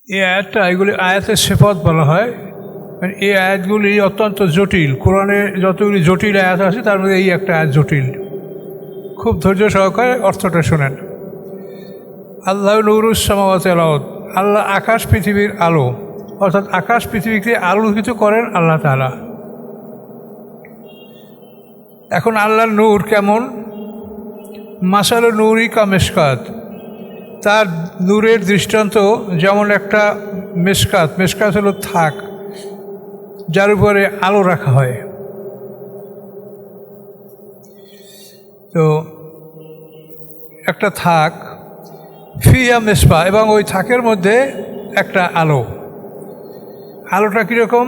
এই আয়াতটা এগুলি আয়াতের সিফাত বলা হয়। মানে এই আয়াতগুলি অত্যন্ত জটিল। কোরআনে যতগুলি জটিল আয়াত আছে তার মধ্যে এই একটা আয়াত জটিল। খুব ধৈর্য সহকারে অর্থটা শোনেন। আল্লাহ নূরুস সামাওয়াতি ওয়াল আরদ, আল্লাহ আকাশ পৃথিবীর আলো, অর্থাৎ আকাশ পৃথিবীকে আলোকিত করেন আল্লাহ তাআলা। এখন আল্লাহর নূর কেমন? মাসালু নূরি কা মিশকাত, তার নূরের দৃষ্টান্ত যেমন একটা মিশকাত। মিশকাত হলো থাক, যার উপরে আলো রাখা হয়। তো একটা থাক, ফিয়া মিসবাহ, এবং ওই থাকের মধ্যে একটা আলো। আলোটা কীরকম?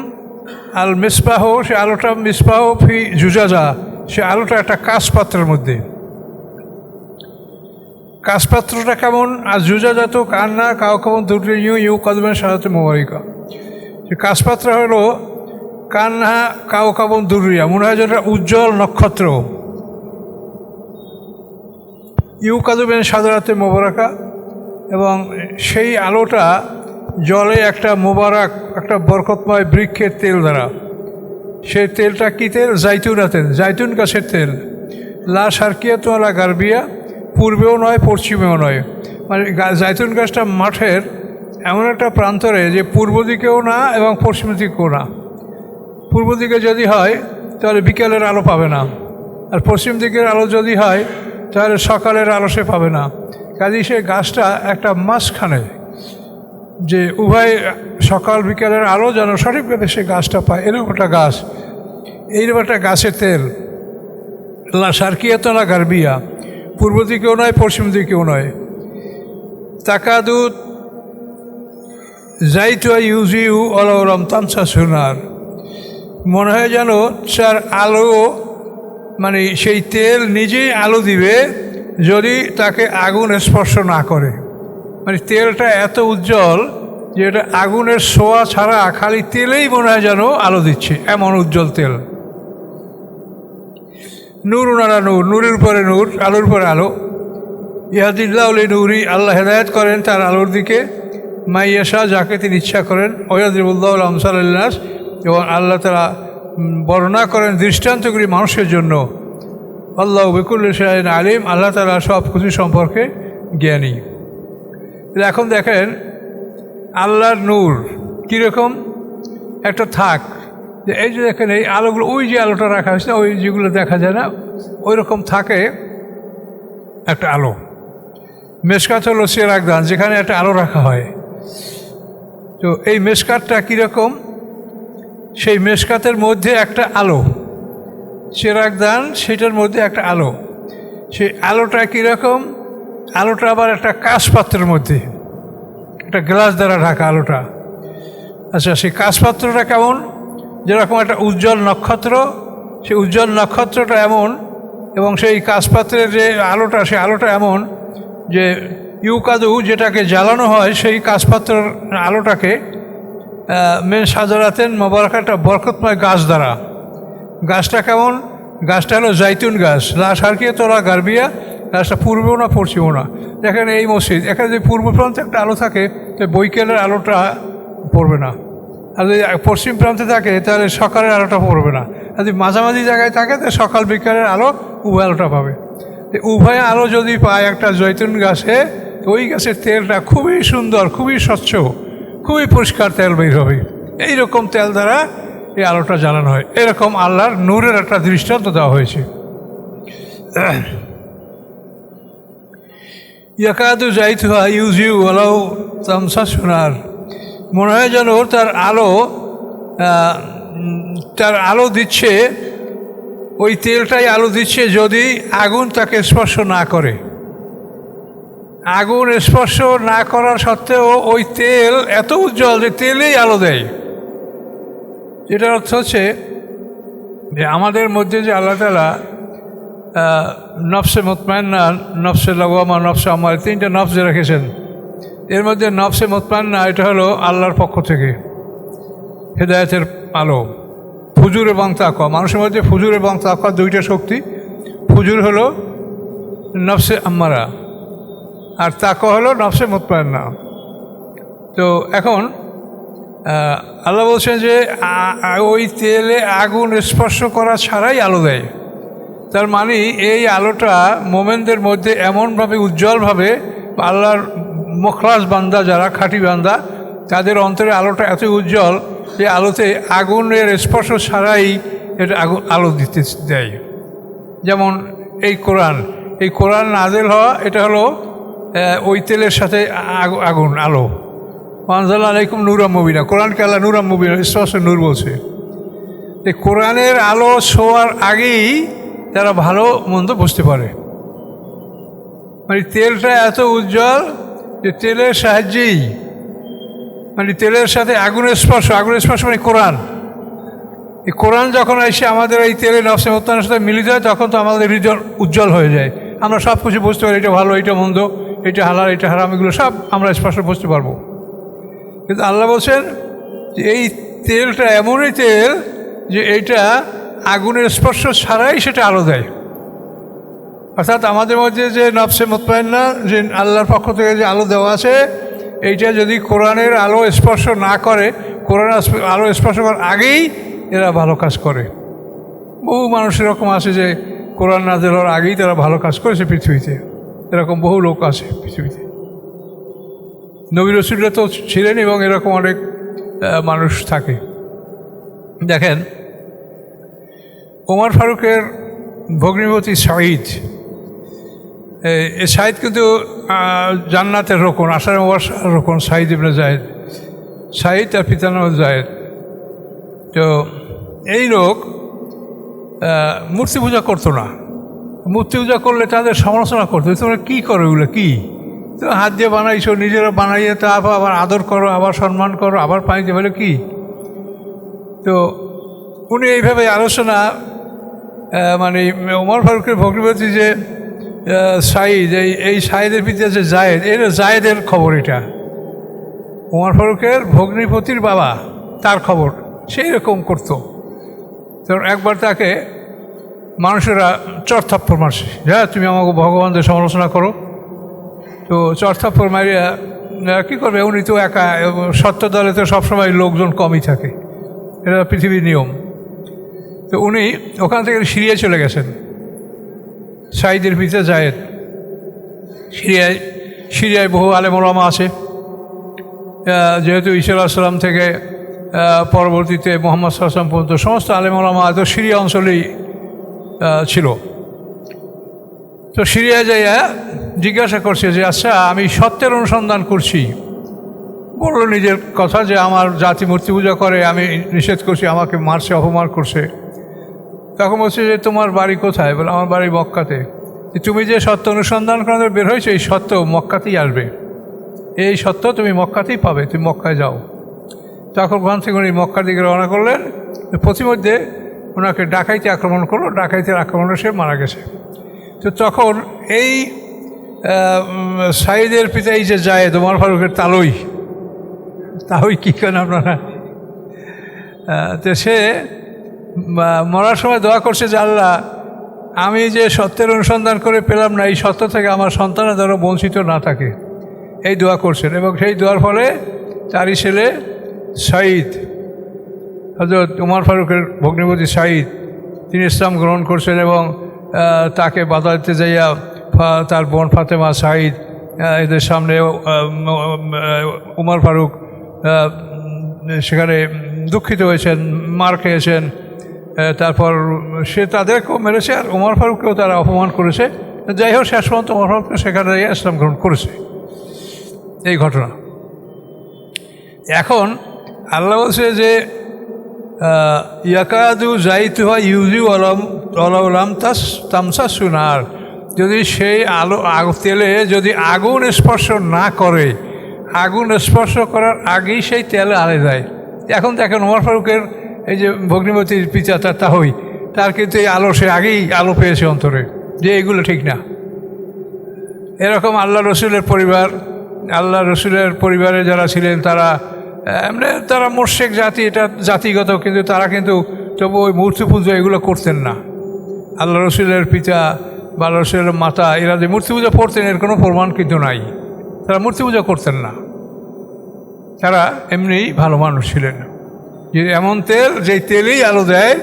আল মিসবাহ, সে আলোটা মিসবাহ ফি জুজাজা, সে আলোটা একটা কাঁচপাত্রের মধ্যে। কাঁচপাত্রটা কেমন? আর জুজাজা তো কান্না কাউ কেমন দুটো ইউ কদমের সাহায্যে মোবারিকা। সে কাঁচপাত্র হলো কান্না কাউ কেমন দুরিয়া, মনে হয় যেটা উজ্জ্বল নক্ষত্র। ইউ কাদমের সাদারাতে মোবারকা, এবং সেই আলোটা জলে একটা মোবারক, একটা বরকতময় বৃক্ষের তেল দ্বারা। সেই তেলটা কী তেল? জাইতুনা তেল, জাইতুন গাছের তেল। লা শারকিয়াত ওয়ালা গারবিয়া, পূর্বেও নয় পশ্চিমেও নয়। মানে জাইতুন গাছটা মাঠের এমন একটা প্রান্তরে যে পূর্ব দিকেও না এবং পশ্চিম দিকেও না। পূর্ব দিকে যদি হয় তাহলে বিকেলের আলো পাবে না, আর পশ্চিম দিকের আলো যদি হয় তাহলে সকালের আলো সে পাবে না। কাজেই সে গাছটা একটা মাঝখানে, যে উভয় সকাল বিকেলের আলো যেন সঠিকভাবে সে গাছটা পায়, এরকম একটা গাছ। এইরকম একটা গাছের তেল। লা শারকিয়াত ওয়ালা গারবিয়া, পূর্ব দিকেও নয় পশ্চিম দিকেও নয়। তাকাদু জাইতুয়া ইউজিউ অলরম তামসা সোনার, মনে হয় যেন তার আলো, মানে সেই তেল নিজেই আলো দিবে যদি তাকে আগুন স্পর্শ না করে। মানে তেলটা এত উজ্জ্বল যে এটা আগুনের ছোঁয়া ছাড়া খালি তেলেই মনে হয় যেন আলো দিচ্ছে, এমন উজ্জ্বল তেল। নূর ওনারা নূর, নূরের উপরে নূর, আলোর উপরে আলো। ইহাদিল্লাহ নূরি, আল্লাহ হেদায়েত করেন তার আলোর দিকে। মাইয়াশা, যাকে তিনি ইচ্ছা করেন। ওয়াদরিবুল্লাহু আমসালাল্নাস, এবং আল্লাহ তাআলা বর্ণনা করেন দৃষ্টান্তগুলি মানুষের জন্য। আল্লাহু বিকুল্লি শাইইন আলিম, আল্লাহ তাআলা সব কিছু সম্পর্কে জ্ঞানী। এখন দেখেন আল্লাহর নূর কীরকম। একটা থাক, যে এই যে দেখেন এই আলোগুলো, ওই যে আলোটা রাখা হয়েছে, ওই যেগুলো দেখা যায় না, ওই রকম থাকে একটা আলো। মেশকাত হলো চেরাগদান, যেখানে একটা আলো রাখা হয়। তো এই মেশকাতটা কীরকম? সেই মেশকাতের মধ্যে একটা আলো, চেরাগদান সেটার মধ্যে একটা আলো। সেই আলোটা কীরকম? আলোটা আবার একটা কাঁচপাত্রের মধ্যে, একটা গ্লাস দ্বারা ঢাকা আলোটা। আচ্ছা, সেই কাঁচপাত্রটা কেমন? যেরকম একটা উজ্জ্বল নক্ষত্র, সেই উজ্জ্বল নক্ষত্রটা এমন, এবং সেই কাঁচপাত্রের যে আলোটা, সেই আলোটা এমন যে ইউকাদু, যেটাকে জ্বালানো হয় সেই কাঁচপাত্রের আলোটাকে মেন সাজারাতেন মোবারকাটা বরকতময় গাছ দ্বারা। গাছটা কেমন? গাছটা হলো জাইতুন গাছ। লা শারকিয়াত ওয়ালা গারবিয়া, গাছটা পূর্বেও না পশ্চিমেও না। দেখেন এই মসজিদ, এখানে যদি পূর্ব প্রান্তে একটা আলো থাকে তো বৈকালের আলোটা পড়বে না, আর যদি পশ্চিম প্রান্তে থাকে তাহলে সকালের আলোটা পড়বে না। আর যদি মাঝামাঝি জায়গায় থাকে তো সকাল বিকালের আলো উভয় আলোটা পাবে। উভয় আলো যদি পায় একটা জৈতুন গাছে, তো ওই গাছের তেলটা খুবই সুন্দর, খুবই স্বচ্ছ, খুবই পরিষ্কার তেল বের হবে। এইরকম তেল দ্বারা এই আলোটা জ্বালানো হয়। এরকম আল্লাহর নূরের একটা দৃষ্টান্ত দেওয়া হয়েছে। ইয়াকাদু জাইতুহা ইউজিউ ওয়ালাউ তামসা সোনার, মনে হয় যেন তার আলো দিচ্ছে, ওই তেলটাই আলো দিচ্ছে যদি আগুন তাকে স্পর্শ না করে। আগুন স্পর্শ না করার সত্ত্বেও ওই তেল এত উজ্জ্বল যে তেলেই আলো দেয়। যেটার অর্থ হচ্ছে যে আমাদের মধ্যে যে আল্লাহ তাআলা নফসে মুতমাইন্না, নফসে লাওয়ামা, নফসে আমার, তিনটা নফস যে রেখেছেন, এর মধ্যে নফসে মুতমাইন্না এটা হলো আল্লাহর পক্ষ থেকে হেদায়েতের আলো। ফুজুর এবং তাকওয়া, মানুষের মধ্যে ফুজুর এবং তাকওয়া দুইটা শক্তি। ফুজুর হলো নফসে আম্মারা, আর তাকওয়া হলো নফসে মুতমাইন্না। তো তো এখন আল্লাহ বলছেন যে ওই তেলে আগুন স্পর্শ করা ছাড়াই আলো দেয়। তার মানে এই আলোটা মোমেনদের মধ্যে এমনভাবে উজ্জ্বলভাবে, আল্লাহর মুখলাস বান্দা যারা খাঁটি বান্দা তাদের অন্তরে আলোটা এত উজ্জ্বল যে আলোতে আগুনের স্পর্শ ছাড়াই এটা আলো দিতে দেয়। যেমন এই কোরআন নাযিল হওয়া, এটা হলো ওই তেলের সাথে আগুন আলো। আনজালনা আলাইকুম নূরাম মুবিনা, কোরআনকে আল্লাহ নূরাম মুবিনা স্পষ্ট নূর বলছে। এই কোরআনের আলো ছোঁয়ার আগেই তারা ভালো মন্দ বুঝতে পারে। মানে তেলটা এত উজ্জ্বল যে তেলের সাহায্যেই, মানে তেলের সাথে আগুনের স্পর্শ মানে কোরআন। এই কোরআন যখন এসে আমাদের এই তেলের নফসে মুত্তানের সাথে মিলিত হয় তখন তো আমাদের হৃদয় উজ্জ্বল হয়ে যায়। আমরা সব কিছু বুঝতে পারি, এটা ভালো, এটা মন্দ, এটা হালাল, এটা হারাম, এগুলো সব আমরা স্পষ্ট বুঝতে পারবো। কিন্তু আল্লাহ বলছেন যে এই তেলটা এমনই তেল যে এইটা আগুনের স্পর্শ ছাড়াই সেটা আলো দেয়। অর্থাৎ আমাদের মধ্যে যে নফসে মুতমাইন্না, যে আল্লাহর পক্ষ থেকে যে আলো দেওয়া আছে, এইটা যদি কোরআনের আলো স্পর্শ না করে, কোরআন আলো স্পর্শ করার আগেই এরা ভালো কাজ করে। বহু মানুষ এরকম আছে যে কোরআন নাযিল হওয়ার আগেই তারা ভালো কাজ করেছে পৃথিবীতে, এরকম বহু লোক আছে পৃথিবীতে। নবী রাসূলরা তো ছিলেন এবং এরকম অনেক মানুষ থাকে। দেখেন, ওমর ফারুকের ভগ্নিপতি সাঈদ, এই সাঈদ কিন্তু জান্নাতের রোকন, আশারে মুবাশশার রোকন, সাঈদ ইবনে যায়েদ। সাঈদ তার পিতার নাম যায়েদ। তো এই লোক মূর্তি পূজা করতো না। মূর্তি পূজা করলে তাদের সমালোচনা করতো, তোমরা কী করো, এগুলো কী, তো হাত দিয়ে বানাইছো, নিজেরা বানাইয়ে তা আবার আদর করো, আবার সম্মান করো, আবার পানিতে ফেলে কী। তো উনি এইভাবে আলোচনা, মানে ওমর ফারুকের ভগ্নিপতি যে সাঈদ, এই সাঈদের পিতা যে যায়েদ, এটা যায়েদের খবর, এটা ওমর ফারুকের ভগ্নিপতির বাবা, তার খবর সেই রকম করতো। তো একবার তাকে মানুষেরা চড়থাপ্পড় মারছে, হ্যাঁ তুমি আমাকে ভগবানদের সমালোচনা করো। তো চড়থাপ্পড় মারিয়া কী করবে, উনি তো একা, সত্য দলে তো সবসময় লোকজন কমই থাকে, এটা পৃথিবীর নিয়ম। তো উনি ওখান থেকে সিরিয়ায় চলে গেছেন, সাঈদের পিতা যায়েদ। সিরিয়ায় বহু আলেম ওলামা আছে, যেহেতু ঈসা আলাইহিস সালাম থেকে পরবর্তীতে মুহাম্মদ সাল্লাল্লাহু আলাইহি ওয়াসাল্লাম পর্যন্ত সমস্ত আলেম ওলামা তো সিরিয়া অঞ্চলেই ছিল। তো সিরিয়ায় যাইয়া জিজ্ঞাসা করছে যে আচ্ছা, আমি সত্যের অনুসন্ধান করছি। বললো নিজের কথা যে আমার জাতি মূর্তি পূজা করে, আমি নিষেধ করছি, আমাকে মারছে, অপমান করছে। তখন বলছে যে তোমার বাড়ি কোথায়? বলে আমার বাড়ি মক্কাতে। তুমি যে সত্য অনুসন্ধান করে বের হয়েছে, এই সত্য মক্কাতেই আসবে, এই সত্য তুমি মক্কাতেই পাবে, তুমি মক্কায় যাও। তখন ওখান থেকে উনি মক্কার দিকে রওনা করলেন। প্রতিমধ্যে ওনাকে ডাকাইতে আক্রমণ করলো, ডাকাইতের আক্রমণে সে মারা গেছে। তো তখন এই সাঈদের পিতা, এই যে যায়েদ, ওমর ফারুকের তালই কী কেন আপনারা, তো সে মরার সময় দোয়া করছে যে আল্লাহ, আমি যে সত্যের অনুসন্ধান করে পেলাম না, এই সত্য থেকে আমার সন্তানের দ্বারা বঞ্চিত না থাকে, এই দোয়া করছেন। এবং সেই দোয়ার ফলে তারই ছেলে সাঈদ, হযরত ওমর ফারুকের ভগ্নিপতি সাঈদ, তিনি ইসলাম গ্রহণ করছেন এবং তাকে বাধা দিতে যাইয়া তার বোন ফাতেমা সাঈদ এদের সামনে ওমর ফারুক সেখানে দুঃখিত হয়েছেন, মার খেয়েছেন। তারপর সে তাদেরকেও মেরেছে আর ওমর ফারুককেও তারা অপমান করেছে। যাই হোক, শেষ পর্যন্ত ওমর ফারুককে সেখানে ইসলাম গ্রহণ করেছে, এই ঘটনা। এখন আল্লাহ বলছে যে ইয়াকাদু যাইতুহা ইউজু আলাম তামসা সুনার, যদি সেই তেলে যদি আগুন স্পর্শ না করে, আগুন স্পর্শ করার আগেই সেই তেলে আলে যায়। এখন দেখেন ওমর ফারুকের এই যে ভগ্নিপতির পিতা তাহই, তার কিন্তু এই আলো, সে আগেই আলো পেয়েছে অন্তরে যে এগুলো ঠিক না। এরকম আল্লাহ রসুলের পরিবার, আল্লাহ রসুলের পরিবারে যারা ছিলেন তারা মোরশেক জাতি, এটা জাতিগত, কিন্তু তারা কিন্তু তবু ওই মূর্তি পুজো এগুলো করতেন না। আল্লাহ রসুলের পিতা বা আল্লাহ রসুলের মাতা এরা যে মূর্তি পূজা করতেন এর কোনো প্রমাণ কিন্তু নাই, তারা মূর্তি পূজা করতেন না। তারা এমনিই ভালো মানুষ ছিলেন। যে এমন তেল, যেই তেলেই আলো দেয়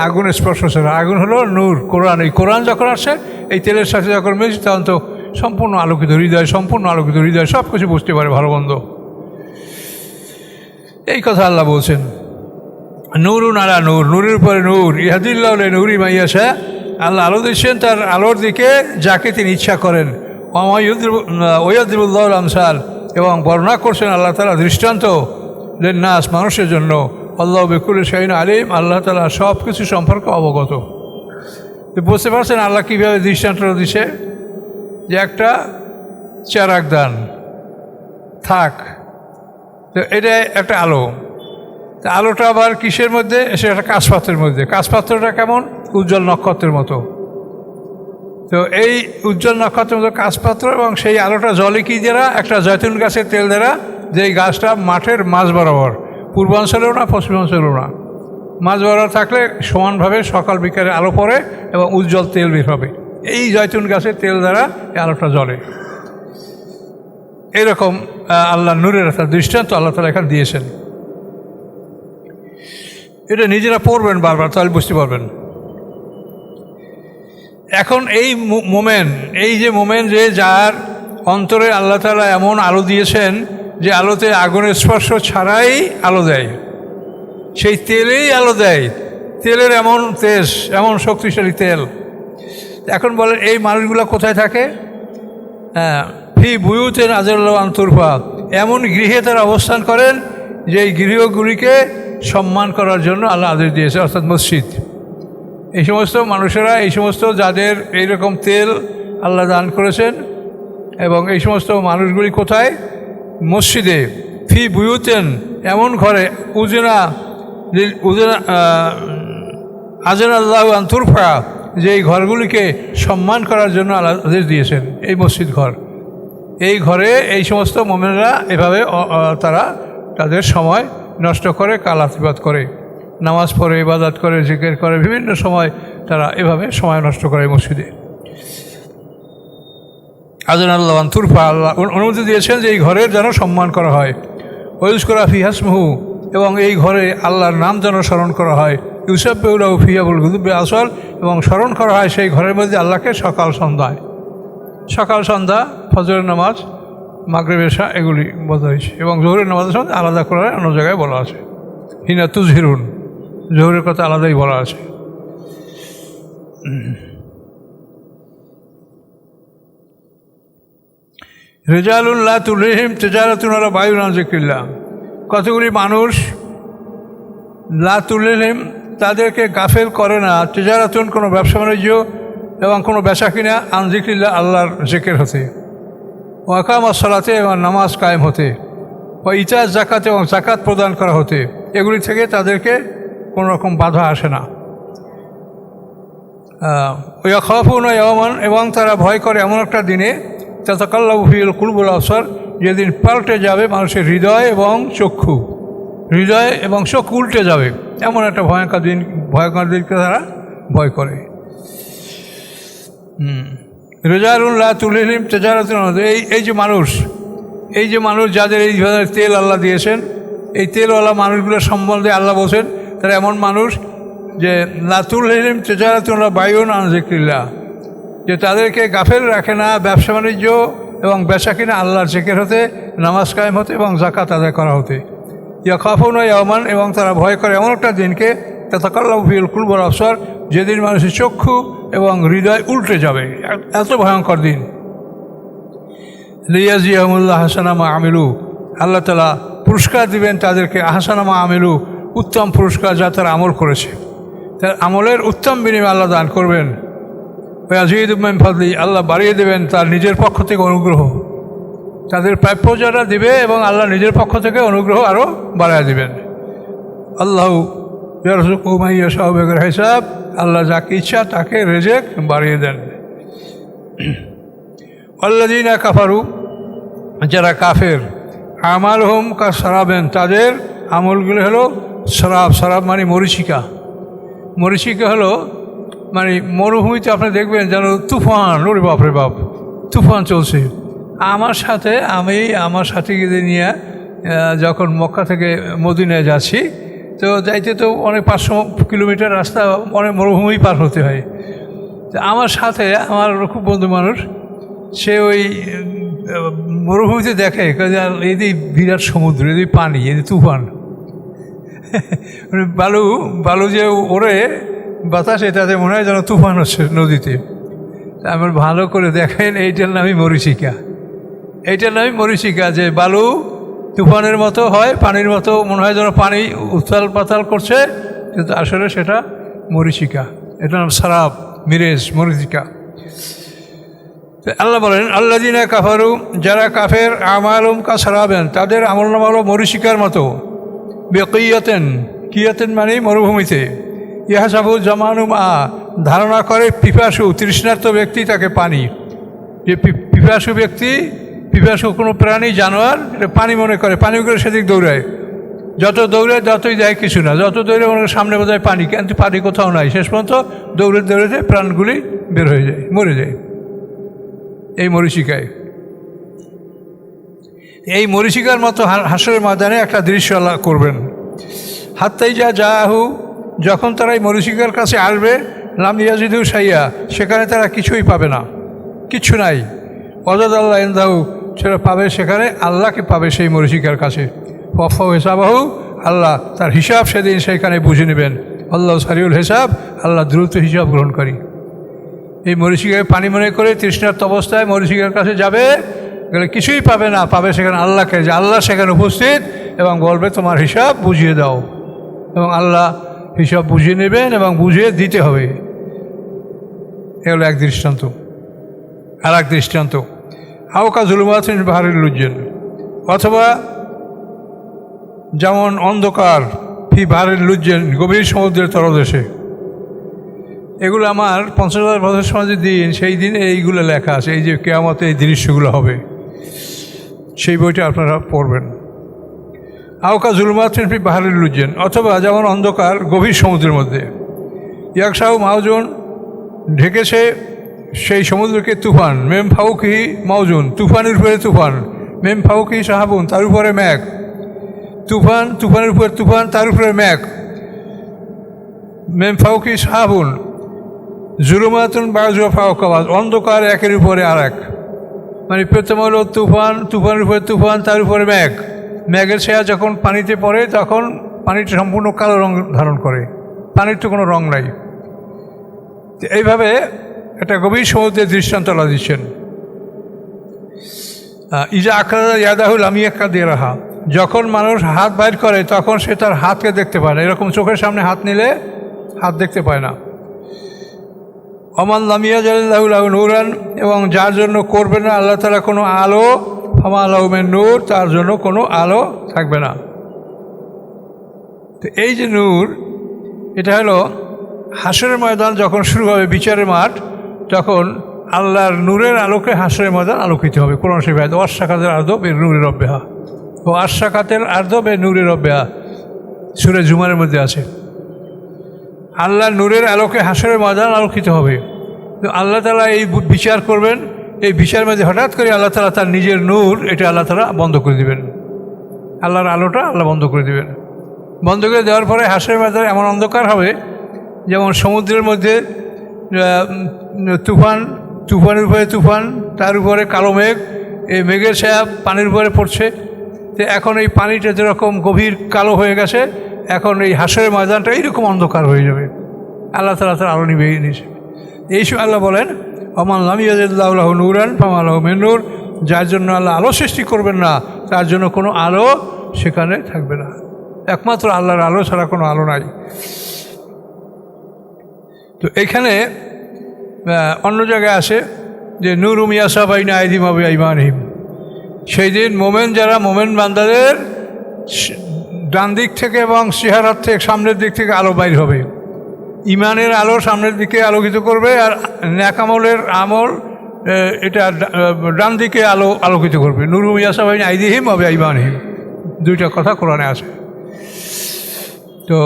আগুনের স্পর্শ ছাড়া। আগুন হলো নূর, কোরআন। এই কোরআন যখন আসে এই তেলের সাথে যখন মিলছে তখন তো সম্পূর্ণ আলোকিত হৃদয়, সম্পূর্ণ আলোকিত হৃদয় সব কিছু বুঝতে পারে ভালো মন্দ। এই কথা আল্লাহ বলছেন, নূরুন আলা নূর, নূরের উপরে নূর, ইহাদিল্লাহ নূরি মাইয়াশা। আল্লাহ আলো দিচ্ছেন তার আলোর দিকে যাকে তিনি ইচ্ছা করেন। ওয়াইয়াদরিবুল্লাহ আমসাল, এবং বর্ণনা করছেন আল্লাহ তাআলা দৃষ্টান্ত লিন্নাস, মানুষের জন্য। আল্লাহু বিকুল্লি শাইইন আলিম, আল্লাহ তাআলা সব কিছু সম্পর্কে অবগত। বুঝতে পারছেন আল্লাহ কীভাবে দৃষ্টান্তটা দিছে? যে একটা চারাকদান থাক, তো এটা একটা আলো। তা আলোটা আবার কিসের মধ্যে? সেটা একটা কাঁচপাত্রের মধ্যে। কাঁচপাত্রটা কেমন? উজ্জ্বল নক্ষত্রের মতো। তো এই উজ্জ্বল নক্ষত্রের মতো কাঁচপাত্র, এবং সেই আলোটা জ্বলে কি দ্বারা? একটা জৈতুন গাছের তেল দ্বারা, যেই গাছটা মাঠের মাঝ বরাবর, পূর্বাঞ্চলেও না পশ্চিমাঞ্চলেও না, মাঝ বরাবর থাকলে সমানভাবে সকাল বিকালে আলো পড়ে এবং উজ্জ্বল তেল বের হবে। এই জৈতুন গাছের তেল দ্বারা এই আলোটা জ্বলে। এরকম আল্লাহ নূরের একটা দৃষ্টান্ত আল্লাহ তাআলা এখানে দিয়েছেন। এটা নিজেরা পড়বেন বারবার, তাহলে বুঝতে পারবেন। এখন এই মোমেন্ট, এই যে মোমেন্ট, যে যার অন্তরে আল্লাহ তাআলা এমন আলো দিয়েছেন যে আলোতে আগুনের স্পর্শ ছাড়াই আলো দেয়, সেই তেলেই আলো দেয়। তেলের এমন তেজ, এমন শক্তিশালী তেল। এখন বলেন এই মানুষগুলো কোথায় থাকে? ফি বুয়ুতিন আযাল্লাহু আন তুরফা, এমন গৃহে তারা অবস্থান করেন যে এই গৃহগুলিকে সম্মান করার জন্য আল্লাহ আদেশ দিয়েছে, অর্থাৎ মসজিদ। এই সমস্ত মানুষেরা, এই সমস্ত যাদের এইরকম তেল আল্লাহ দান করেছেন, এবং এই সমস্ত মানুষগুলি কোথায়? মসজিদে। ফি বুয়ুতিন, এমন ঘরে, উজনা আযাল্লাহু আন তুরফা, যে এই ঘরগুলিকে সম্মান করার জন্য আল্লাহ আদেশ দিয়েছেন, এই মসজিদ ঘর। এই ঘরে এই সমস্ত মুমিনরা এভাবে তারা তাদের সময় নষ্ট করে, কালাতিবাদ করে, নামাজ পড়ে, ইবাদত করে, জিকির করে, বিভিন্ন সময় তারা এভাবে সময় নষ্ট করে মসজিদে। আযাল্লাহু আন তুরফা, আল্লাহ অনুমতি দিয়েছেন যে এই ঘরের যেন সম্মান করা হয়। ওয়ায়ুযকুরা ফিহা ইসমুহু, এবং এই ঘরে আল্লাহর নাম যেন স্মরণ করা হয়। ইউসাব্বিহু লাহু ফিহা বিল গুদুব্বি ওয়াল আসল, এবং স্মরণ করা হয় সেই ঘরের মধ্যে আল্লাহকে সকাল সন্ধ্যায়। সকাল সন্ধ্যা, ফজরের নামাজ, মাগরিব এশা, এগুলি বলা হয়েছে। এবং জোহরের নামাজের সঙ্গে আলাদা করে অন্য জায়গায় বলা আছে। হিনা তুজহিরুন, জোহরের কথা আলাদাই বলা আছে। রিজালুন লা তুলহিহিম তিজারাতুন ওয়ালা বাইউন আন যিকরিল্লাহ, কতগুলি মানুষ লা তুলহিহিম, তাদেরকে গাফেল করে না, তিজারাতুন, কোনো ব্যবসা বাণিজ্য এবং কোনো বেচা কিনা, আন যিকরিল্লাহ, আল্লাহর জিকির হতে, ওয়া ইকামাস সালাতে, এবং নামাজ কায়েম হতে, ওয়া ইতা যাকাত, এবং যাকাত প্রদান করা হতে, এগুলি থেকে তাদেরকে কোনো রকম বাধা আসে না। ইয়াখাফুনা ইয়াওমান, এবং তারা ভয় করে এমন একটা দিনে, তাতাকাল্লাবু ফিহিল কুলুবুল আবসার, যেদিন পাল্টে যাবে মানুষের হৃদয় এবং চক্ষু, হৃদয় এবং চক্ষু উল্টে যাবে, এমন একটা ভয়ঙ্কর দিনকে তারা ভয় করে। রিজালুন লা তুলহিহিম তিজারাতুন, এই যে মানুষ যাদের এই ধরনের তেল আল্লাহ দিয়েছেন, এই তেলওয়ালা মানুষগুলোর সম্বন্ধে আল্লাহ বলছেন তারা এমন মানুষ যে লা তুলহিহিম তিজারাতুন ওয়ালা বাইউন আন যিকরিল্লাহ, যে তাদেরকে গাফেল রাখে না ব্যবসা বাণিজ্য এবং বেচা কিনা আল্লাহর জিকির হতে, নামাজ কায়েম হতে এবং যাকাত আদায় করা হতে। ইয়াখাফুনা ইয়াওমান, এবং তারা ভয় করে এমন একটা দিনকে, তাতাকাল্লাবু ফিহিল কুলুবুল ওয়াল আবসার, যেদিন মানুষের চক্ষু এবং হৃদয় উল্টে যাবে, এত ভয়ঙ্কর দিন। লিয়াজিয়াহুমুল্লাহ আহসানা মা আমিলু, আল্লাহ তাআলা পুরস্কার দিবেন তাদেরকে, আহসানা মা আমিলু, উত্তম পুরস্কার, যা তারা আমল করেছে, তার আমলের উত্তম বিনিময় আল্লাহ দান করবেন। ওয়াজিদু মিন ফাদলি, আল্লাহ বাড়িয়ে দেবেন তার নিজের পক্ষ থেকে অনুগ্রহ, তাদের প্রাপ্য যারা দিবে, এবং আল্লাহ নিজের পক্ষ থেকে অনুগ্রহ আরও বাড়ায় দিবেন। আল্লাহু ইয়ারযুকু মান ইয়াশাউ বিগৈরি হিসাব, আল্লাহ যাকে ইচ্ছা তাকে রিজিক বাড়িয়ে দেন। আল্লাযীনা কাফারু, যারা কাফের, আমালহুম কাসরাবিন, তাদের আমলগুলো হলো শরাব। শরাব মানে মরীচিকা। মরীচিকা হলো মানে মরুভূমিতে আপনি দেখবেন যেন তুফান, ওরে বাপরে বাপ, তুফান চলছে, আমার সাথে গিয়ে নিয়ে যখন মক্কা থেকে মদিনায় যাচ্ছি, তো যাইতে তো অনেক 500 কিলোমিটার রাস্তা, অনেক মরুভূমি পার হতে হয়। তো আমার সাথে আমার খুব বন্ধু মানুষ, সে ওই মরুভূমিতে দেখে এদিকে বিরাট সমুদ্র, এদিকে পানি, এদিকে তুফান, বালু বালু যে ওরে বাতাসে, তাতে মনে হয় যেন তুফান হচ্ছে নদীতে। আমার ভালো করে দেখেন, এইটার নামই মরীচিকা। এইটার নামই মরীচিকা, যে বালু তুফানের মতো হয়, পানির মতো মনে হয় যেন পানি উথাল পাতাল করছে, কিন্তু আসলে সেটা মরীচিকা। এটার নাম সারাব, মিরেজ, মরীচিকা। আল্লাহ বলেন আল্লাযিনা কাফারু, যারা কাফের, আমালুম কাসারাবেন, তাদের আমলনামা হলো মরীচিকার মতো। বেকিয়াতেন, কিয়াতেন মানে মরুভূমিতে। ইয়াহসাবু জামানু মা, ধারণা করে পিপাসু, তৃষ্ণার্ত ব্যক্তি তাকে পানি। যে পিপাসু ব্যক্তি, পিপাসু কোনো প্রাণী জানোয়ার, এটা পানি মনে করে, পানি করে সেদিক দৌড়ায়, যত দৌড়ায় ততই দেয় কিছু না, যত দৌড়ে মনে করে সামনে বোঝায় পানি, কিন্তু পানি কোথাও নাই, শেষ পর্যন্ত দৌড়ে দৌড়েতে প্রাণগুলি বের হয়ে যায়, মরে যায়। এই মরীচিকায়, এই মরীচিকার মতো হাসরের ময়দানে একটা দৃশ্য আল্লাহ করবেন। হাত্তাই যাহু, যখন তারা এই মরীচিকার কাছে আসবে, লাম ইয়াজিদু শাইয়া, সেখানে তারা কিছুই পাবে না, কিচ্ছু নাই। অজাদ আল্লাহ ইনদাহু, সেটা পাবে সেখানে, আল্লাহকে পাবে সেই মরীচিকার কাছে। ওয়াফাউ হিসাবাহু, আল্লাহ তার হিসাব সেদিন সেইখানে বুঝে নেবেন। আল্লাহ সারিউল হিসাব, আল্লাহ দ্রুত হিসাব গ্রহণকারী। এই মরীচিকায় পানি মনে করে তৃষ্ণার্ত অবস্থায় মরীচিকার কাছে যাবে, গেলে কিছুই পাবে না, পাবে সেখানে আল্লাহকে, যে আল্লাহ সেখানে উপস্থিত এবং বলবে তোমার হিসাব বুঝিয়ে দাও, এবং আল্লাহ হিসাব বুঝিয়ে নেবেন এবং বুঝিয়ে দিতে হবে। এগুলো এক দৃষ্টান্ত। আর এক দৃষ্টান্ত, আওকা জুলুমাতিন বাহারিল লুজ্জেন, অথবা যেমন অন্ধকার ফি বাহারিল লুজ্জেন, গভীর সমুদ্রের তলদেশে। এগুলো আমার 50,000 বছর সমাজের দিন, সেই দিনে এইগুলো লেখা আছে, এই যে কিয়ামতে এই দৃশ্যগুলো হবে, সেই বইটা আপনারা পড়বেন। আওকা জুলুমাতিন ফি বাহারিল লুজ্জেন, অথবা যেমন অন্ধকার গভীর সমুদ্রের মধ্যে। ইয়াকশাউ মাউজুন, ঢেকেছে সেই সমুদ্রকে তুফান। মেম ফাউকি মাউজুন, তুফানের উপরে তুফান। মেম ফাউকি সাহাবুন, তার উপরে মেঘ। তুফান, তুফানের উপরে তুফান, তার উপরে মেঘ। মেম ফাউকি সাহাবুন, জুলুমাতুন বাজুয়া ফাউকাবাজ, অন্ধকার একের উপরে আর এক। মানে প্রথম হলো তুফান, তুফানের উপরে তুফান, তার উপরে মেঘ। মেঘের ছায়া যখন পানিতে পড়ে, তখন পানিটা সম্পূর্ণ কালো রং ধারণ করে, পানির তো কোনো রং নাই। এইভাবে একটা গভীর সমুদ্রের দৃষ্টান্ত দিচ্ছেন। ইজা আখরাজা ইয়াদাহুল আমি একা দিয়ে রাহা, যখন মানুষ হাত বাইর করে তখন সে তার হাতকে দেখতে পায় না, এরকম চোখের সামনে হাত নিলে হাত দেখতে পায় না। অমান লামিয়া জাল্লাহুল্লাহ নূরান, এবং যার জন্য করবে না আল্লাহ তাআলা কোনো আলো, ফামা লাহু মিন নূর, তার জন্য কোনো আলো থাকবে না। তো এই যে নূর, এটা হলো হাসরের ময়দান যখন শুরু হবে, বিচারের মাঠ, তখন আল্লাহর নূরের আলোকে হাসরের ময়দান আলোকিত হবে। কোরআন শরীফে আছে ওয়াশশাকাতিল আরদু বিনূরি রাব্বিহা, ওয়াশশাকাতিল আরদু বিনূরি রাব্বিহা, সূরা জুমারের মধ্যে আছে। আল্লাহর নূরের আলোকে হাসরের ময়দান আলোকিত হবে। তো আল্লাহ তাআলা এই বিচার করবেন, এই বিচারের মধ্যে হঠাৎ করে আল্লাহ তাআলা তার নিজের নূর, এটা আল্লাহ তাআলা বন্ধ করে দেবেন। আল্লাহর আলোটা আল্লাহ বন্ধ করে দেবেন। বন্ধ করে দেওয়ার পরে হাসরের ময়দানে এমন অন্ধকার হবে, যেমন সমুদ্রের মধ্যে তুফান, তুফানের উপরে তুফান, তার উপরে কালো মেঘ, এই মেঘের ছায়া পানির উপরে পড়ছে। তো এখন এই পানিটা যেরকম গভীর কালো হয়ে গেছে, এখন এই হাসরের ময়দানটা এইরকম অন্ধকার হয়ে যাবে। আল্লাহ তাআলা তার আলো নিভিয়ে নিয়েছে। এই সময় আল্লাহ বলেন অমান লাম ইয়াজিদুল্লাহু লাহু নূরান ফামা লাহু মিন নূর, যার জন্য আল্লাহ আলো সৃষ্টি করবেন না, তার জন্য কোনো আলো সেখানে থাকবে না। একমাত্র আল্লাহর আলো ছাড়া কোনো আলো নাই। তো এখানে অন্য জায়গায় আসে যে নূরুম ইয়াসা বাইনা আইদিহিম ওয়া বিআইমানিহিম, সেই দিন মোমেন যারা, মোমেন বান্দাদের ডান দিক থেকে এবং চেহারার থেকে, সামনের দিক থেকে আলো বাইর হবে। ইমানের আলো সামনের দিকে আলোকিত করবে, আর নেক আমলের আমল এটা ডান দিকে আলোকিত করবে। নূরুম ইয়াসা বাইনা আইদিহিম ওয়া বিআইমানিহিম, দুইটা কথা কোরআনে আছে। তো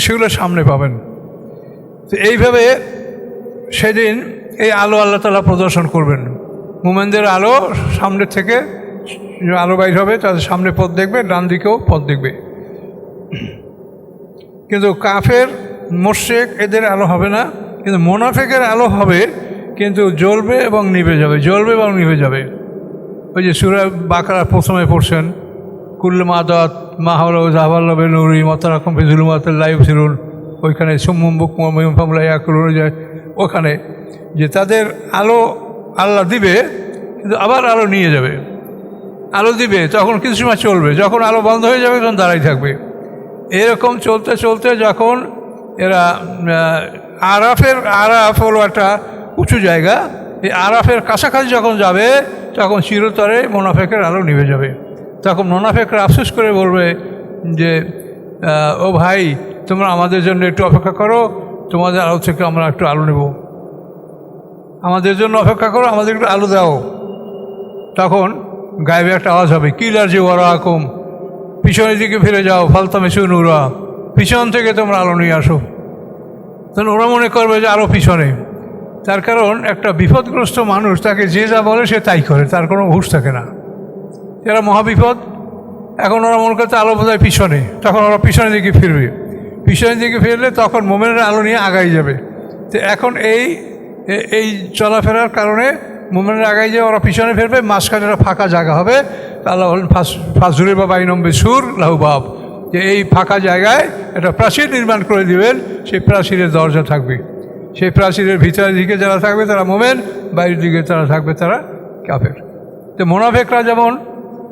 সেগুলো সামনে পাবেন। তো এইভাবে সেদিন এই আলো আল্লাহ তাআলা প্রদর্শন করবেন। মুমিনদের আলো সামনের থেকে আলো বাইর হবে, তাদের সামনে পথ দেখবে, ডান দিকেও পথ দেখবে। কিন্তু কাফের মুশরিক এদের আলো হবে না, কিন্তু মুনাফিকের আলো হবে, কিন্তু জ্বলবে এবং নিভে যাবে, জ্বলবে এবং নিভে যাবে। ওই যে সূরা বাকারা প্রথমে পড়ছেন, কুল্লু মাদাত মাহল জাহাবাল্লাবে নুরি মতারকম ফিজুলুমাতের লাইভ সিরুন, ওইখানে সুম্মুম বুকমুম ফামলাইয়া করুন যায়, ওখানে যে তাদের আলো আল্লাহ দিবে, কিন্তু আবার আলো নিয়ে যাবে। আলো দিবে তখন কিছু সময় চলবে, যখন আলো বন্ধ হয়ে যাবে তখন দাঁড়াই থাকবে। এরকম চলতে চলতে যখন এরা আরাফ হলো একটা উঁচু জায়গা, এই আরাফের কাছাকাছি যখন যাবে তখন চিরতরে মুনাফিকের আলো নিভে যাবে। তখন মুনাফিকরা আফসোস করে বলবে যে ও ভাই, তোমরা আমাদের জন্য একটু অপেক্ষা করো, তোমাদের আলো থেকে আমরা একটু আলো নেব, আমাদের জন্য অপেক্ষা করো, আমাদের একটু আলো দাও। তখন গায়েবে একটা আওয়াজ হবে, কিলার যে ওরা আকুম, পিছনের দিকে ফিরে যাও, ফালতামেসু নুরা, পিছন থেকে তোমরা আলো নিয়ে আসো। তখন ওরা মনে করবে যে আরও পিছনে। তার কারণ একটা বিপদগ্রস্ত মানুষ, তাকে যে যা বলে সে তাই করে, তার কোনো হুঁশ থাকে না। এরা মহাবিপদ, এখন ওরা মনে করতে আলো বোধহয় পিছনে, তখন ওরা পিছনের দিকে ফিরবে। পিছনের দিকে ফিরলে তখন মোমেনের আলো নিয়ে আগাই যাবে। তো এখন এই চলাফেরার কারণে মোমেনের আগাই যাবে, ওরা পিছনে ফিরবে, মাঝখানে একটা ফাঁকা জায়গা হবে। আল্লাহ বলেন ফাজুরে বা বাইনম্বে সুর লাহুবাব, যে এই ফাঁকা জায়গায় একটা প্রাচীর নির্মাণ করে দিবেন, সেই প্রাচীরের দরজা থাকবে। সেই প্রাচীরের ভিতরের দিকে যারা থাকবে তারা মোমেন, বাইরের দিকে যারা থাকবে তারা কাফের। তো মুনাফিকরা যেমন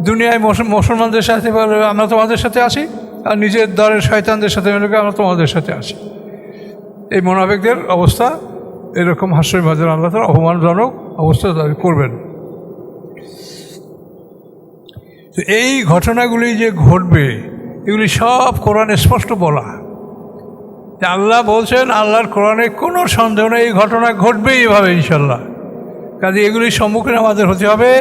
দুনিয়ায় মুসলমানদের সাথে বলে আমরা তোমাদের সাথে আছি, আর নিজের দলের শয়তানদের সাথে বলে আমরা তোমাদের সাথে আছি। এই মুনাফিকদের অবস্থা এরকম হাস্যবাদের আল্লাহ তাআলা অপমানজনক অবস্থা করবেন। তো এই ঘটনাগুলি যে ঘটবে এগুলি সব কোরআনে স্পষ্ট বলা। আল্লাহ বলছেন, আল্লাহর কোরআনে কোনো সন্দেহ নেই, এই ঘটনা ঘটবেই এভাবে ইনশাল্লাহ। কাজে এগুলির সম্মুখীন আমাদের হতে হবে।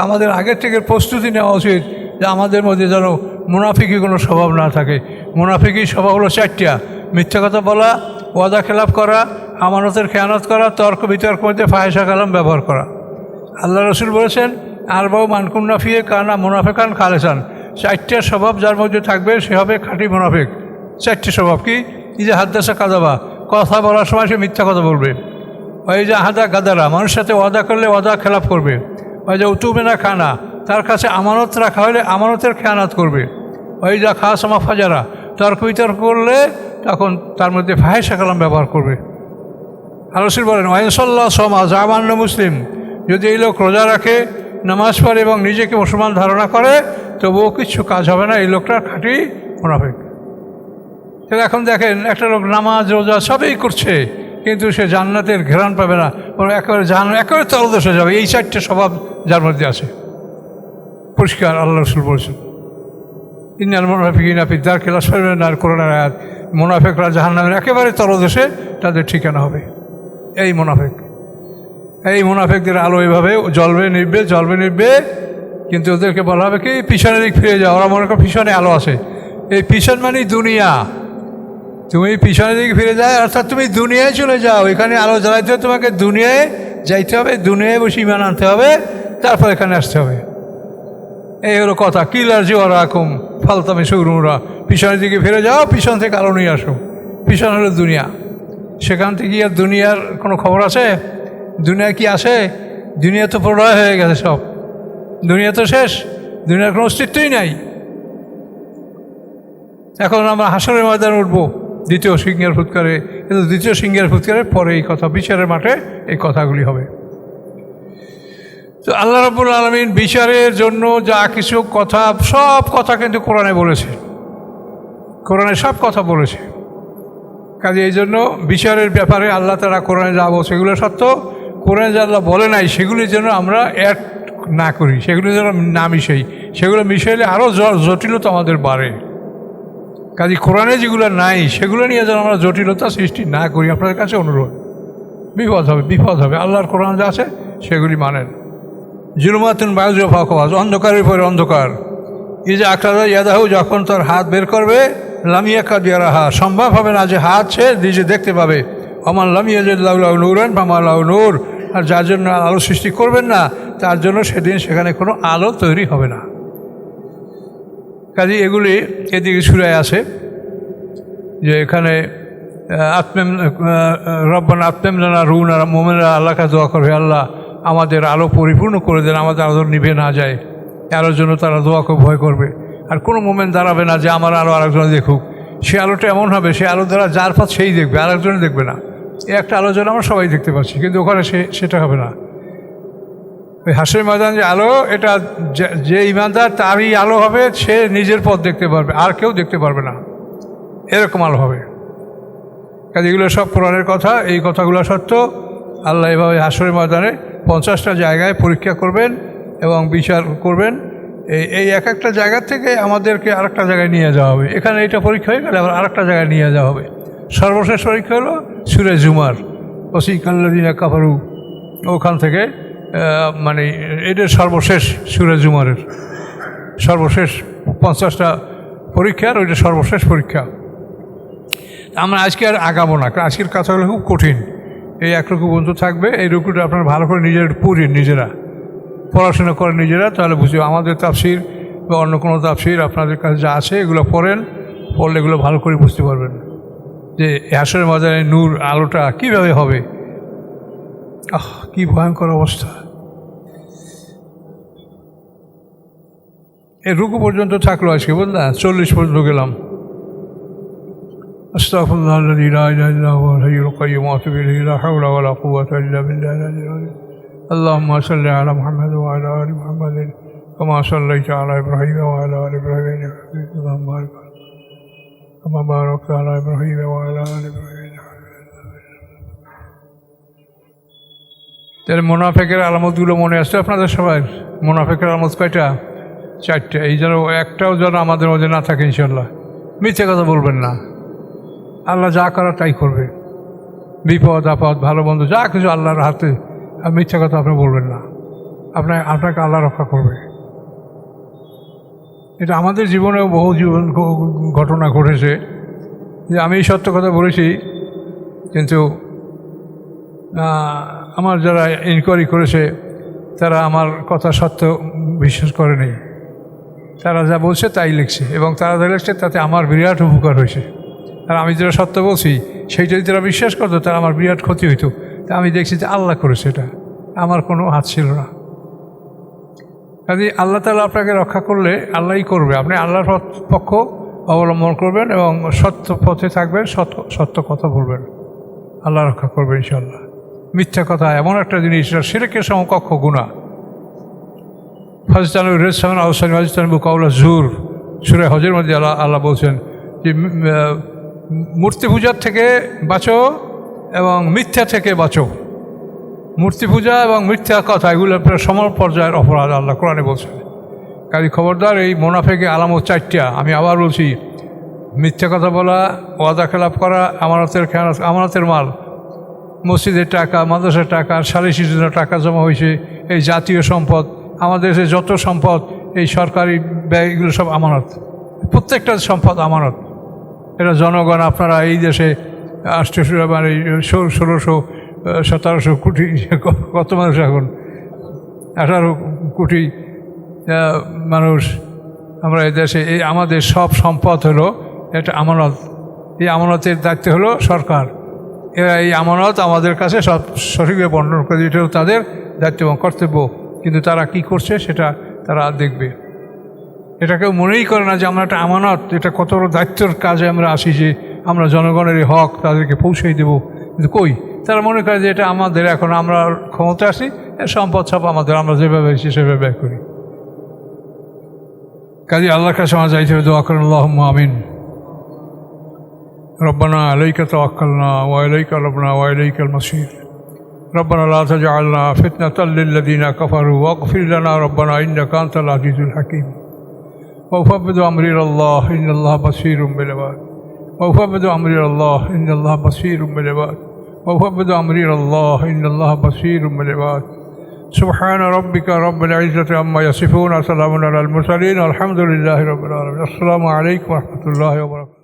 আমাদের আগের থেকে প্রস্তুতি নেওয়া উচিত যে আমাদের মধ্যে যেন মুনাফিকি কোনো স্বভাব না থাকে। মুনাফিকি স্বভাব হলো চারটা: মিথ্যা কথা বলা, ওয়াদা খেলাপ করা, আমানতের খেয়ানত করা, তর্ক বিতর্ক মধ্যে ফাহেসা কালাম ব্যবহার করা। আল্লাহ রসুল বলেছেন, আরবাউ মানকুন্না ফিয়ে কানা মুনাফিকান খালেসান, চারটা স্বভাব যার মধ্যে থাকবে সে হবে খাঁটি মুনাফিক। চারটে স্বভাব কি? এই যে হাদ্দাসা কাদাবা, কথা বলার সময় সে মিথ্যা কথা বলবে। ওই যে হাদা গাদারা, মানুষের সাথে ওয়াদা করলে ওয়াদা খেলাপ করবে। ওই যে উতুমেনা খানা, তার কাছে আমানত রাখা হলে আমানতের খেয়ানত করবে। ওই যা খাসমা ফাজারা, তর্ক বিতর্ক করলে তখন তার মধ্যে ফাহেসা কালাম ব্যবহার করবে। রসুল বলেন, ওয়াইনসাল্লাহ সমা জামান্য মুসলিম, যদি এই লোক রোজা রাখে, নামাজ পড়ে এবং নিজেকে মুসলমান ধারণা করে, তবুও কিছু কাজ হবে না, এই লোকটার খাঁটি মুনাফিক। এখন দেখেন, একটা লোক নামাজ রোজা সবই করছে, কিন্তু সে জান্নাতের ঘ্রাণ পাবে না, একেবারে তলদেশে যাবে। এই চারটে স্বভাব যার মধ্যে আছে, পরিষ্কার আল্লাহ রসুল বলছেন, ইন্নাল মুনাফিকিনা ফি দারকিল আসফালি মিনান নার, কোরআনের আয়াত। মুনাফিকরা জাহান্নামের একেবারে তলদেশে তাদের ঠিকানা হবে। এই মুনাফিকদের আলো এভাবে জ্বলবে নিভবে, কিন্তু ওদেরকে বলা হবে কি, পিছনের দিক ফিরে যাও। ওরা মনে করে পিছনে আলো আছে। এই পিছন মানে দুনিয়া, তুমি পিছনের দিকে ফিরে যাও, অর্থাৎ তুমি দুনিয়ায় চলে যাও। এখানে আলো জ্বালাইতে হবে, তোমাকে দুনিয়ায় যাইতে হবে, দুনিয়ায় বসে ইমান আনতে হবে, তারপর এখানে আসতে হবে। এই হলো কথা। কিলার যে ওরা আকুম ফালতামে সুরুরা, পিছনের দিকে ফিরে যাও, পিছন থেকে আলো নিয়ে আসো। পিছন হলো দুনিয়া, সেখান থেকে আর দুনিয়ার কোনো খবর আছে? দুনিয়া কি আসে? দুনিয়া তো প্রলয় হয়ে গেছে, সব দুনিয়া তো শেষ, দুনিয়ার কোনো অস্তিত্বই নাই। এখন আমরা হাসরের ময়দানে উঠবো দ্বিতীয় সিংহের ফুৎকারে, কিন্তু দ্বিতীয় সিংহের ফুৎকারের পরে এই কথা, বিচারের মাঠে এই কথাগুলি হবে। তো আল্লাহ রাব্বুল আলামিন বিচারের জন্য যা কিছু কথা, সব কথা কিন্তু কোরআনে বলেছে, কোরআনে সব কথা বলেছে। কাজে এই জন্য বিচারের ব্যাপারে আল্লাহ তাআলা কোরআনে যা বলছে সেগুলো সত্য, কোরআনে যা আল্লাহ বলে নাই সেগুলির জন্য আমরা অ্যাড না করি, সেগুলো যেন না মিশাই। সেগুলো মিশাইলে আরও জটিলতা আমাদের বাড়ে। কাজে কোরআনে যেগুলো নাই সেগুলো নিয়ে যেন আমরা জটিলতা সৃষ্টি না করি। আপনাদের কাছে অনুরোধ, বিপদ হবে। আল্লাহর কোরআন যা আছে সেগুলি মানেন। জুলুমাতুন বায়ুজ ফাকওয়াজ, অন্ধকারের পরে অন্ধকার। এই যে আখরাজা ইয়াদাহু, যখন তার হাত বের করবে, লামিয়া কাদিয়ারাহা, সম্ভব হবে না যে হাত সে নিজে দেখতে পাবে। আমার লামিয়া যে লাউ নূরান ফামা লাউ নূর, আর যার জন্য আলো সৃষ্টি করবেন না তার জন্য সেদিন সেখানে কোনো আলো তৈরি হবে না। কাজে এগুলি এদিকে সূরায় আছে যে এখানে রব্বানা আতমিম লানা নূরানা, মুমিনরা আল্লাহকে দোয়া করবে, আল্লাহ আমাদের আলো পরিপূর্ণ করে দেন, আমাদের আলো নিভে না যায়। আলোর জন্য তারা দোয়াকে ভয় করবে। আর কোনো মুমিন দাঁড়াবে না যে আমার আলো আরেকজনে দেখুক। সে আলোটা এমন হবে, সে আলো দ্বারা যার পথ সেই দেখবে, আরেকজনে দেখবে না। এই একটা আলো যেন আমরা সবাই দেখতে পাচ্ছি, কিন্তু ওখানে সেটা হবে না। ওই হাসরের ময়দান যে আলো, এটা যে ইমানদার তারই আলো হবে, সে নিজের পথ দেখতে পারবে, আর কেউ দেখতে পারবে না, এরকম আলো হবে। কাজে এগুলো সব কোরআনের কথা। এই কথাগুলো সত্য। আল্লাহ এভাবে হাসরের ময়দানে 50টা জায়গায় পরীক্ষা করবেন এবং বিচার করবেন। এই এক একটা জায়গা থেকে আমাদেরকে আরেকটা জায়গায় নিয়ে যাওয়া হবে। এখানে এটা পরীক্ষা হয়ে গেলে আবার আরেকটা জায়গায় নিয়ে যাওয়া হবে। সর্বশেষ পরীক্ষা হলো সূরা জুমার, ওয়াসিকাল্লাযীনা কাফারু, ওখান থেকে মানে এদের সর্বশেষ সূরা জুমারের সর্বশেষ 50টা পরীক্ষার ওইটা সর্বশেষ পরীক্ষা। আমরা আজকে আর আগাবো না, কারণ আজকের কথাগুলো খুব কঠিন। এই এক রুকু পর্যন্ত থাকবে। এই রুকুটা আপনারা ভালো করে পড়েন, নিজেরা পড়াশোনা করেন নিজেরা, তাহলে বুঝবে। আমাদের তাফসির বা অন্য কোনো তাফসির আপনাদের কাছে যা আছে এগুলো পড়েন, পড়লে এগুলো ভালো করে বুঝতে পারবেন যে হাসরের ময়দানে নূর আলোটা কীভাবে হবে। কি ভয়ঙ্কর অবস্থা। এই রুকু পর্যন্ত থাকলো আজকে, বুঝলেন? 40 পর্যন্ত গেলাম। আস্তাগফিরুল্লাহাল্লাযী লা ইলাহা ইল্লা হুয়াল হাইয়ুল কাইয়্যুম ওয়া আতুবু ইলাইহি লা হাওলা ওয়া লা কুওয়াতা ইল্লা বিল্লাহিল আলিয়্যিল আযীম। আল্লাহুম্মা সাল্লি আলা মুহাম্মাদ ওয়া আলা আলি মুহাম্মাদিন কামা সাল্লাইতা আলা ইব্রাহিম ওয়া আলা আলি ইব্রাহিম ইন্নাকা হামিদুম মাজিদ। কামা বারাকতা আলা ইব্রাহিম ওয়া আলা আলি ইব্রাহিম। তাহলে মুনাফিকের আলামতগুলো মনে আসছে আপনাদের সবার? মুনাফিকের আলামত কয়টা? 4টা। এই যেন একটাও যেন আমাদের মধ্যে না থাকে ইনশাল্লাহ। মিথ্যে কথা বলবেন না। আল্লাহ যা করার তাই করবে। বিপদ আপদ ভালো মন্দ যা কিছু আল্লাহর হাতে। আর মিথ্যা কথা আপনি বলবেন না। আপনাকে আল্লাহ রক্ষা করবে। এটা আমাদের জীবনেও বহু ঘটনা ঘটেছে যে আমি সত্য কথা বলেছি, কিন্তু আমার যারা ইনকোয়ারি করেছে তারা আমার কথা সত্য বিশ্বাস করেনি। তারা যা বলছে তাই লিখছে, এবং তারা যা লিখছে তাতে আমার বিরাট উপকার হয়েছে। আর আমি যেটা সত্য বলছি সেইটা যদি তারা বিশ্বাস করতো তারা আমার বিরাট ক্ষতি হইতো। তা আমি দেখছি যে আল্লাহ করেছে, এটা আমার কোনো হাত ছিল না। কাজে আল্লাহ তাআলা আপনাকে রক্ষা করলে আল্লাহই করবে। আপনি আল্লাহর পক্ষ অবলম্বন করবেন এবং সত্য পথে থাকবেন, সত্য কথা বলবেন, আল্লাহ রক্ষা করবে ইনশাআল্লাহ। মিথ্যা কথা এমন একটা জিনিস, শিরকের সমকক্ষ গুনাহ। ফাজতানিবু রিজসা মিনাল আওসানি ওয়াজতানিবু কাওলা যুর, সূরা হজের মধ্যে আল্লাহ বলছেন যে মূর্তি পূজার থেকে বাঁচো এবং মিথ্যা থেকে বাঁচো। মূর্তি পূজা এবং মিথ্যা কথা এগুলো সম পর্যায়ের অপরাধ আল্লাহ কোরআনে বলছেন। কাজে খবরদার, এই মুনাফিকের আলামত 4টা। আমি আবার বলছি, মিথ্যা কথা বলা, ওয়াদা খেলাপ করা, আমানতের মাল, মসজিদের টাকা, মাদ্রাসার টাকা, সালিসির জন্য টাকা জমা হয়েছে, এই জাতীয় সম্পদ, আমাদের দেশে যত সম্পদ, এই সরকারি ব্যয়, এগুলো সব আমানত। প্রত্যেকটা সম্পদ আমানত। এটা জনগণ, আপনারা এই দেশে 800 মানে 1600-1700 কোটি, কত মানুষ এখন 18 কোটি মানুষ আমরা এই দেশে। এই আমাদের সব সম্পদ হলো একটা আমানত। এই আমানতের দায়িত্ব হলো সরকার। এরা এই আমানত আমাদের কাছে সব সঠিকভাবে বন্টন করে, এটাও তাদের দায়িত্ব এবং কর্তব্য। কিন্তু তারা কি করছে সেটা তারা দেখবে। এটা কেউ মনেই করে না যে আমরা একটা আমানত, এটা কত বড় দায়িত্বের কাজে আমরা আসি, যে আমরা জনগণের এই হক তাদেরকে পৌঁছেই দেব। কিন্তু কই, তারা মনে করে যে এটা আমাদের, এখন আমরা ক্ষমতা আসি, সম্পদ সব আমাদের, আমরা যেভাবে এসেছি সেভাবে ব্যয় করি। কাজে আল্লাহর কাছে আমার যাইতে হবে, দোয়া করেন আল্লাহুম্মা আমিন। রব্বানা আলাইকা তাওয়াক্কালনা ওয়া ইলাইকা আনাবনা ওয়া ইলাইকাল মাসির। রব্বানা লা তাজআলনা ফিতনাতাল লিল্লাযীনা কাফারু ওয়াগফির লানা রব্বানা ইন্নাকা আনতাল আজিজুল হাকীম। وأفوض أمري إلى الله إن الله بصير بالعباد. وأفوض أمري إلى الله إن الله بصير بالعباد. وأفوض أمري إلى الله إن الله بصير بالعباد. سبحان ربك رب العزة عما يصفون وسلام على المرسلين والحمد لله رب العالمين. السلام عليكم ورحمة الله وبركاته.